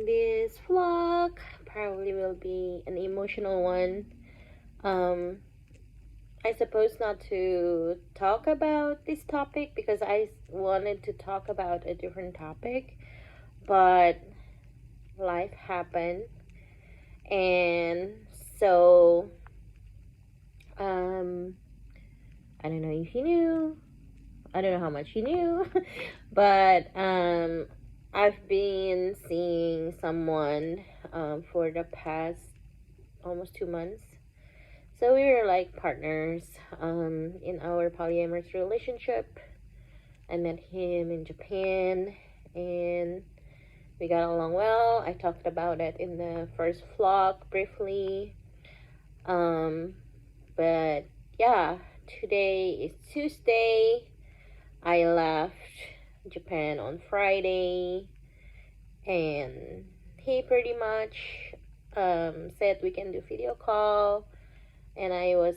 This vlog probably will be an emotional one. Um, I suppose not to talk about this topic because I wanted to talk about a different topic, but life happened, and so um, I don't know if you knew. I don't know how much you knew, but I've been seeing someone for the past almost 2 months. So we were like partners in our polyamorous relationship. I met him in Japan and we got along well. I talked about it in the first vlog briefly. But yeah, today is Tuesday. I left Japan on Friday and he pretty much said we can do video call, and I was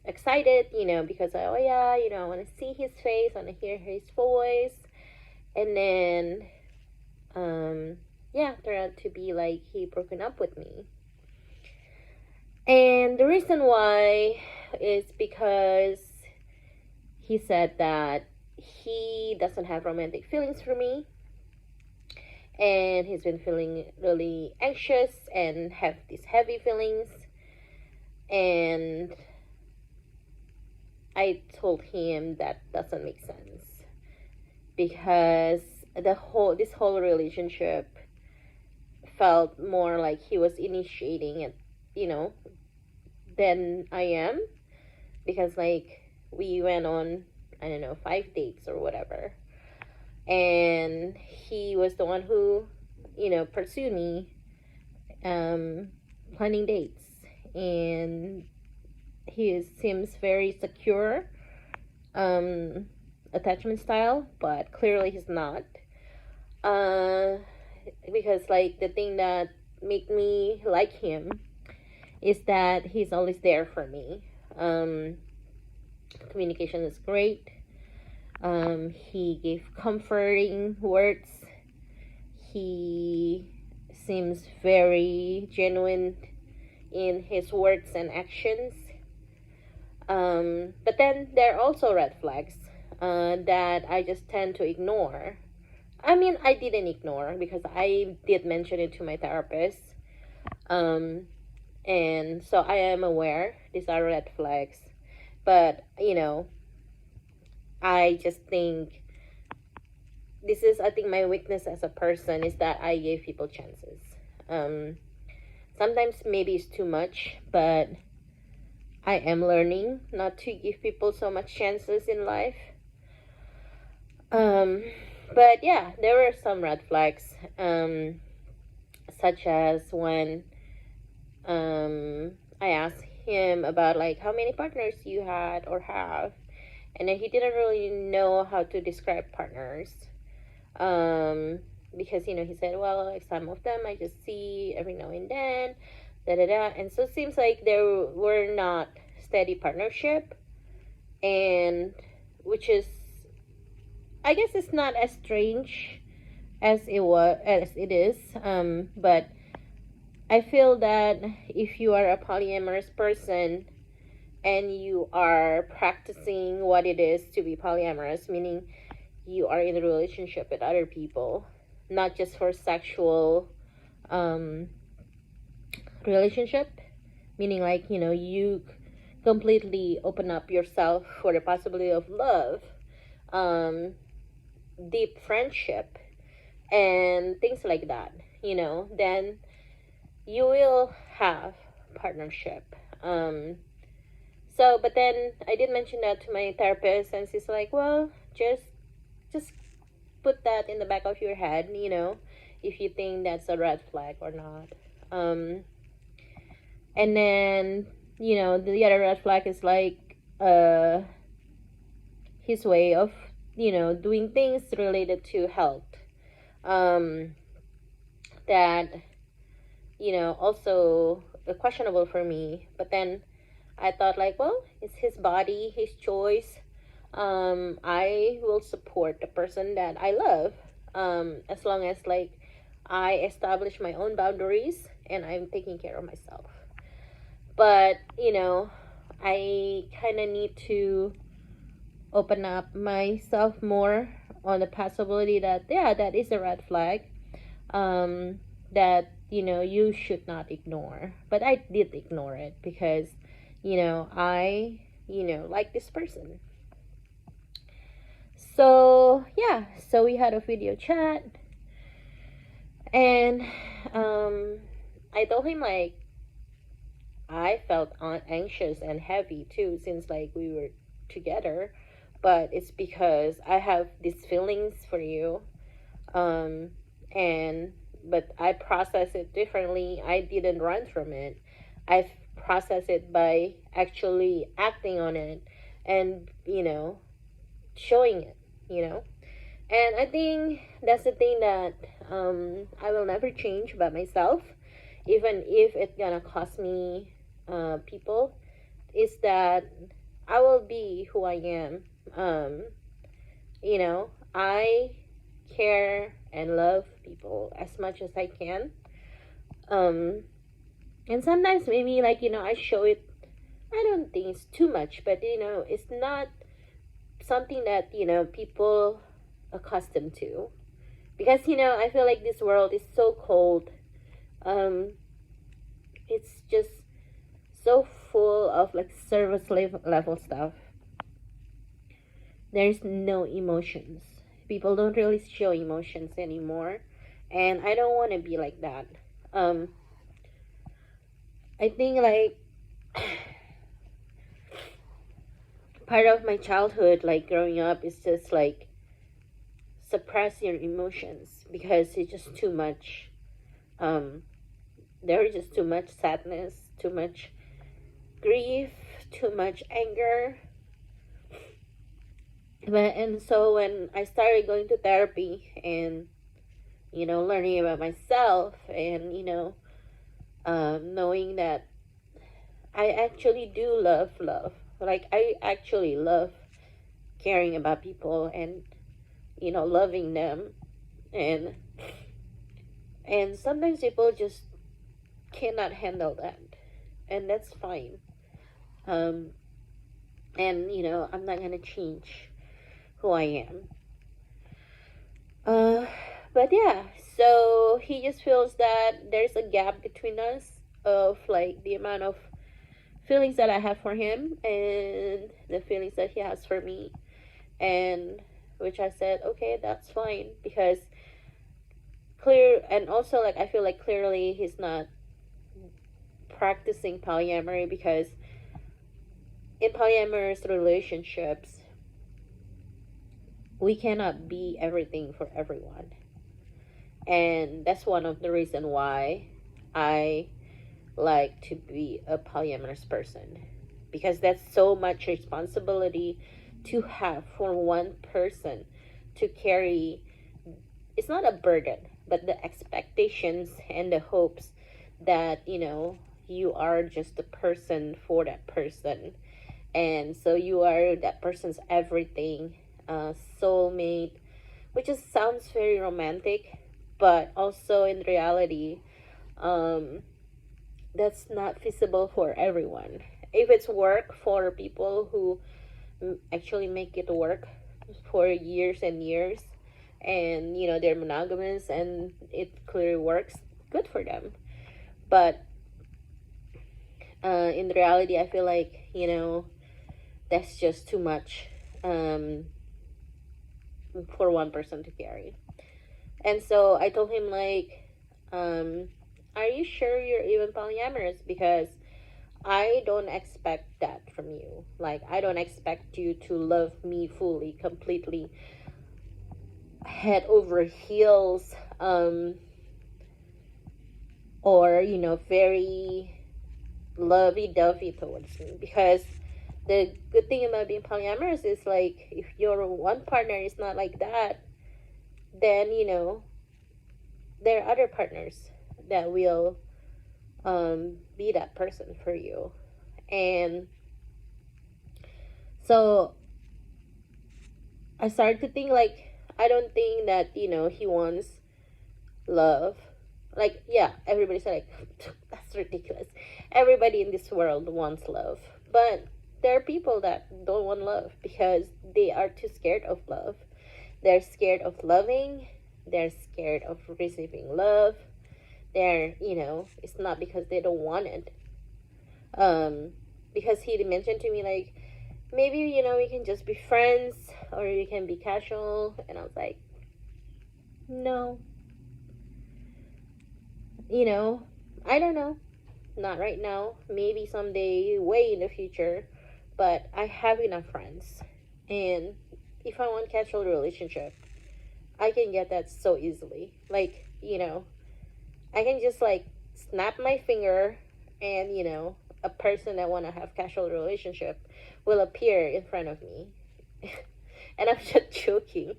excited, because I want to see his face, I want to hear his voice, and then turned out to be like he broken up with me, and the reason why is because he said that he doesn't have romantic feelings for me, and he's been feeling really anxious and have these heavy feelings. And I told him that doesn't make sense because this whole relationship felt more like he was initiating it, than I am, because like we went on, I don't know, 5 dates or whatever, and he was the one who pursued me, planning dates, and he seems very secure, attachment style, but clearly he's not, because like the thing that made me like him is that he's always there for me. Communication is great. He gave comforting words. He seems very genuine in his words and actions. But then there are also red flags that I just tend to ignore. I mean, I didn't ignore because I did mention it to my therapist. And so I am aware these are red flags. But, I just think I think my weakness as a person is that I give people chances. Sometimes maybe it's too much, but I am learning not to give people so much chances in life. But yeah, there were some red flags, such as when I asked him about like how many partners you had or have, and then he didn't really know how to describe partners, because he said, well, like some of them I just see every now and then, and so it seems like there were not steady partnership, and which is, I guess, it's not as strange as it is, but I feel that if you are a polyamorous person and you are practicing what it is to be polyamorous, meaning you are in a relationship with other people, not just for sexual relationship, meaning like, you completely open up yourself for the possibility of love, deep friendship, and things like that, then you will have partnership. But then I did mention that to my therapist, and she's like, well, just put that in the back of your head, if you think that's a red flag or not. And then, the other red flag is like his way of, doing things related to health. That, also questionable for me. But then I thought like, well, it's his body, his choice. I will support the person that I love, as long as like I established my own boundaries and I'm taking care of myself. But, I kind of need to open up myself more on the possibility that, yeah, that is a red flag, that, you should not ignore. But I did ignore it because, I, like this person. So, yeah, so we had a video chat, and I told him, like, I felt anxious and heavy too since, like, we were together, but it's because I have these feelings for you, um, and but I process it differently. I didn't run from it. I process it by actually acting on it, and showing it. You know, and I think that's the thing that I will never change about myself, even if it's gonna cost me people, is that I will be who I am. Um, I care and love people as much as I can. Um, and sometimes maybe, like, I show it. I don't think it's too much, but it's not something that people accustomed to, because I feel like this world is so cold. Um, it's just so full of, like, service level stuff. There's no emotions. People don't really show emotions anymore, and I don't want to be like that. Um, I think, like, part of my childhood, like growing up, is just like suppress your emotions because it's just too much. Um, there's just too much sadness, too much grief, too much anger. And so when I started going to therapy and learning about myself, and knowing that I actually do love, like, I actually love caring about people and loving them, and sometimes people just cannot handle that, and that's fine. um and I'm not gonna change who I am. uh but yeah, so he just feels that there's a gap between us of, like, the amount of feelings that I have for him and the feelings that he has for me, and which I said, okay, that's fine, because clear, and also, like, I feel like clearly he's not practicing polyamory, because in polyamorous relationships we cannot be everything for everyone, and that's one of the reason why I like to be a polyamorous person, because that's so much responsibility to have for one person to carry. It's not a burden, but the expectations and the hopes that you are just a person for that person, and so you are that person's everything, soulmate, which just sounds very romantic, but also in reality, um, that's not feasible for everyone. If it's work for people who actually make it work for years and years, and they're monogamous and it clearly works, good for them. But in reality, I feel like that's just too much, um, for one person to carry. And so I told him, like, are you sure you're even polyamorous? Because I don't expect that from you. Like, I don't expect you to love me fully, completely, head over heels, or very lovey-dovey towards me. Because the good thing about being polyamorous is, like, if your one partner is not like that, then there are other partners that will be that person for you. And so I started to think, like, I don't think that he wants love. Like, yeah, everybody's like, that's ridiculous. Everybody in this world wants love. But there are people that don't want love because they are too scared of love. They're scared of loving. They're scared of receiving love. It's not because they don't want it. Because he mentioned to me, like, maybe, we can just be friends or we can be casual. And I was like, no. I don't know. Not right now. Maybe someday, way in the future. But I have enough friends. And if I want casual relationship, I can get that so easily. Like, I can just like snap my finger and, a person that want to have casual relationship will appear in front of me. And I'm just joking.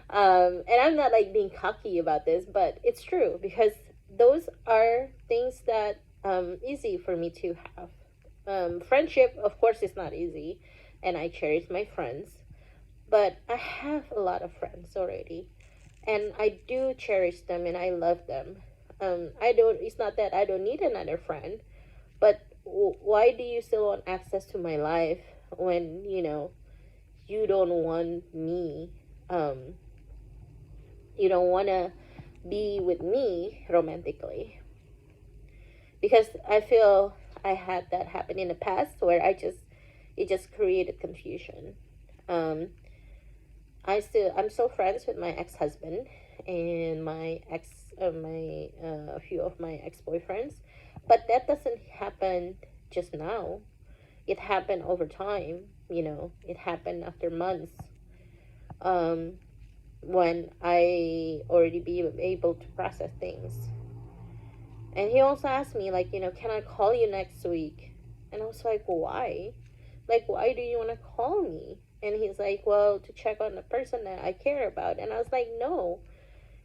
And I'm not like being cocky about this, but it's true because those are things that easy for me to have. Friendship, of course, is not easy, and I cherish my friends, but I have a lot of friends already, and I do cherish them and I love them. I don't. It's not that I don't need another friend, but why do you still want access to my life when you don't want me? You don't want to be with me romantically, because I feel I had that happen in the past where it just created confusion. Um, I'm still friends with my ex-husband and a few of my ex-boyfriends, but that doesn't happen just now. It happened over time. It happened after months. Um, when I already be able to process things. And he also asked me, like, can I call you next week? And I was like, why? Like, why do you want to call me? And he's like, well, to check on the person that I care about. And I was like, no.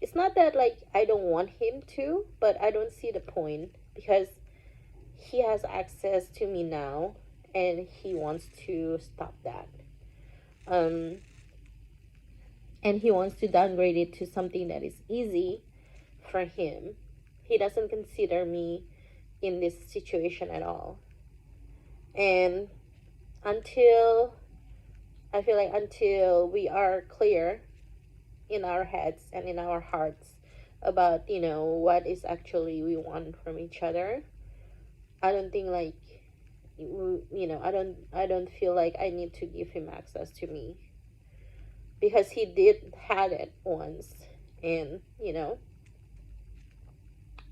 It's not that, like, I don't want him to, but I don't see the point because he has access to me now and he wants to stop that. And he wants to downgrade it to something that is easy for him. He doesn't consider me in this situation at all. And until we are clear in our heads and in our hearts about, what is actually we want from each other, I don't think like, I don't feel like I need to give him access to me because he did had it once, and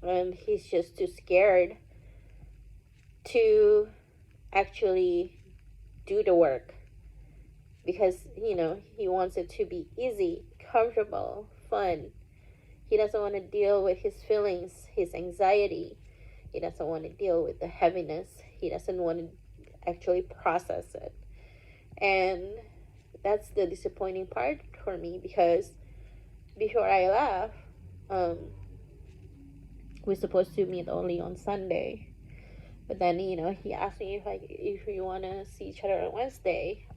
and he's just too scared to actually do the work because he wants it to be easy, comfortable, fun. He doesn't want to deal with his feelings, his anxiety. He doesn't want to deal with the heaviness. He doesn't want to actually process it. And that's the disappointing part for me because before I left, we're supposed to meet only on Sunday. But then, he asked me if we want to see each other on Wednesday.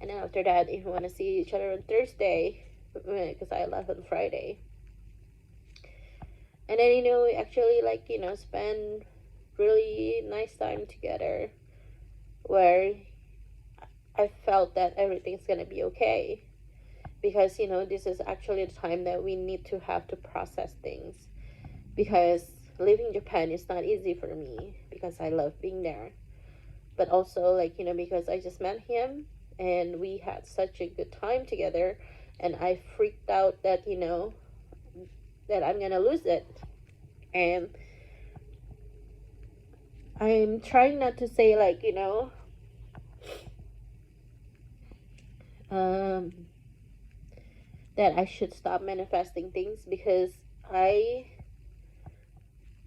And then after that, if we want to see each other on Thursday, because I left on Friday. And then, we actually, spend really nice time together where I felt that everything's going to be okay. Because, this is actually the time that we need to have to process things. Because leaving Japan is not easy for me because I love being there. But also, because I just met him and we had such a good time together, and I freaked out that, that I'm going to lose it. And I'm trying not to say, that I should stop manifesting things because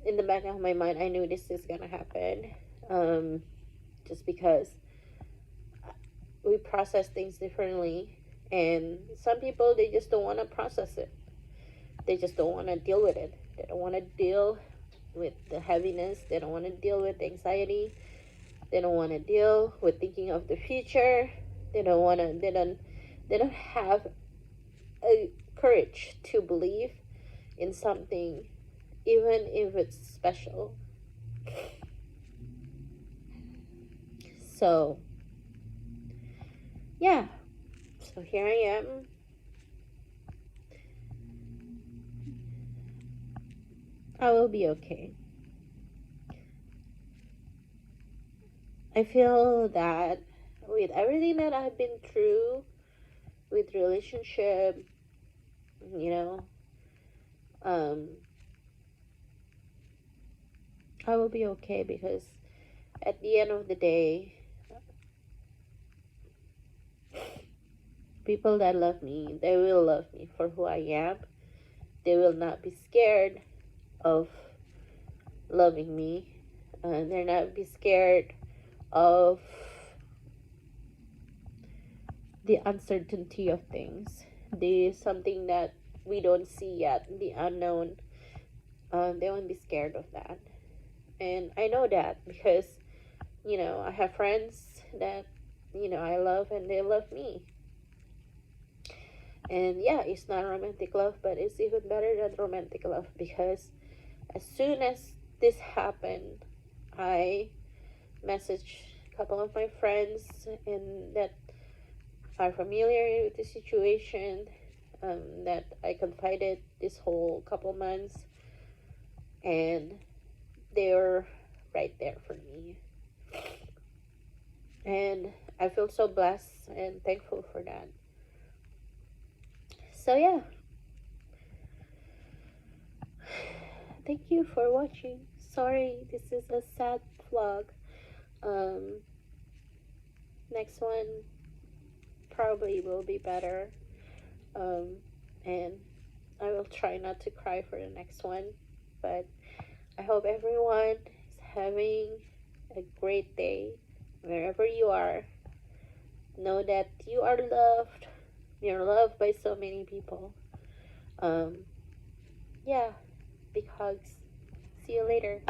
in the back of my mind, I knew this is gonna happen. Just because we process things differently, and some people, they just don't want to process it. They just don't want to deal with it. They don't want to deal with the heaviness. They don't want to deal with the anxiety. They don't want to deal with thinking of the future. They don't have a courage to believe in something, even if it's special. So, yeah. So here I am. I will be okay. I feel that with everything that I've been through, with relationship, you know, um, I will be okay, because at the end of the day, people that love me, they will love me for who I am. They will not be scared of loving me. They're not be scared of the uncertainty of things. The something that we don't see yet, the unknown. They won't be scared of that. And I know that because, I have friends that, I love, and they love me. And yeah, it's not romantic love, but it's even better than romantic love, because as soon as this happened, I messaged a couple of my friends and that are familiar with the situation, that I confided this whole couple months, and they're right there for me. And I feel so blessed and thankful for that. So yeah, thank you for watching. Sorry, this is a sad vlog. Um, next one probably will be better. Um, and I will try not to cry for the next one. But I hope everyone is having a great day wherever you are. Know that you are loved. You're loved by so many people. Yeah, big hugs. See you later.